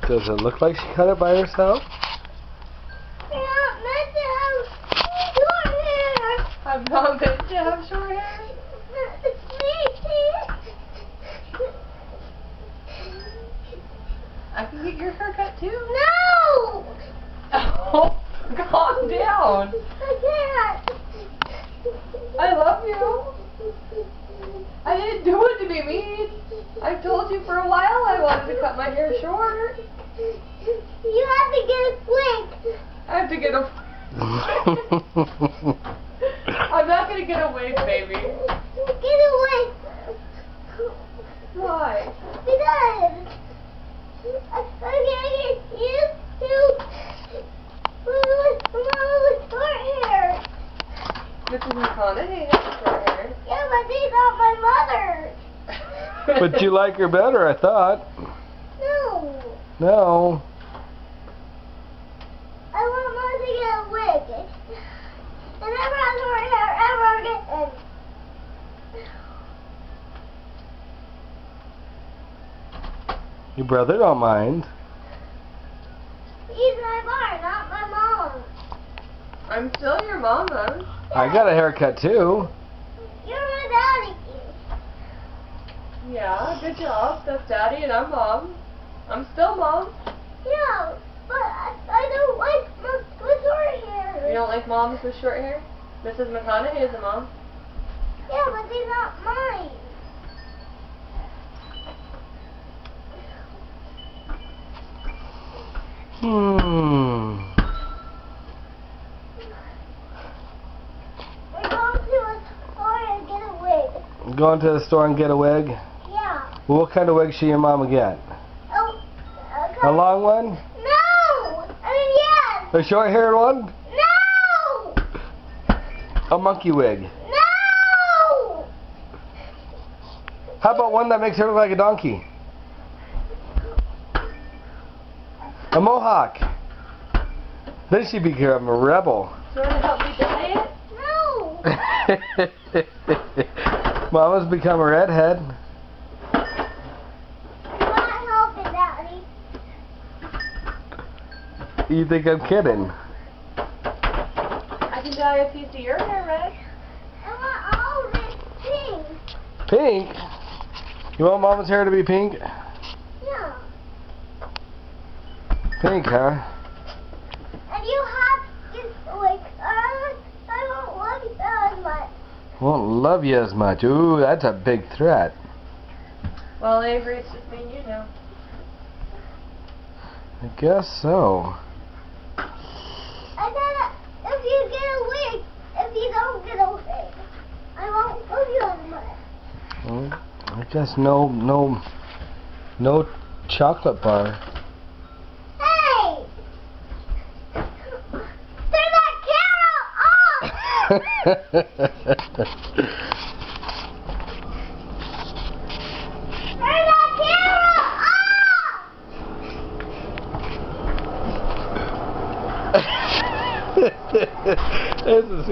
Does it look like she cut it by herself? You're not meant to have short hair. I'm not meant to have short hair. It's me. I can get your haircut too. No! Oh, calm down. I can't. I love you. I didn't do it to be mean. I've told you for a while I wanted to cut my hair short. You have to get a wig. I have to get a... I'm not going to get a wig, baby. Get a wig. Why? Because I'm gonna get used to short hair. Mrs. McConaughey has short hair. Yeah, but she's not my mother. But you like her better, I thought. No. No. I want Mom to get a wig. And never have short hair ever again. Your brother don't mind. He's my mom, not my mom. I'm still your mama. I got a haircut too. You're my daddy. Yeah, good job. That's Daddy and I'm Mom. I'm still Mom. Yeah, but I don't like moms with short hair. You don't like moms with short hair? Mrs. McConaughey is a mom. Yeah, but they're not mine. We're going to a store and get a wig. Going to the store and get a wig? Yeah. Well, what kind of wig should your mama get? Oh, A long one? No! I mean, yes! A short-haired one? No! A monkey wig? No! How about one that makes her look like a donkey? A mohawk? Then she'd become a rebel. Do you want to help me dye it? No! Mama's become a redhead. You're not helping, Daddy. You think I'm kidding? I can dye a piece of your hair red. I want all this pink. Pink? You want Mama's hair to be pink? Yeah. Pink, huh? And you have to, like, I don't love you as much. Won't love you as much. Ooh, that's a big threat. Well, Avery, it's just me and you now. I guess so. I said if you get a wig, if you don't get a wig, I won't love you as much. Well, I guess no chocolate bar. Hey! Turn that camera off! Turn that camera off! This is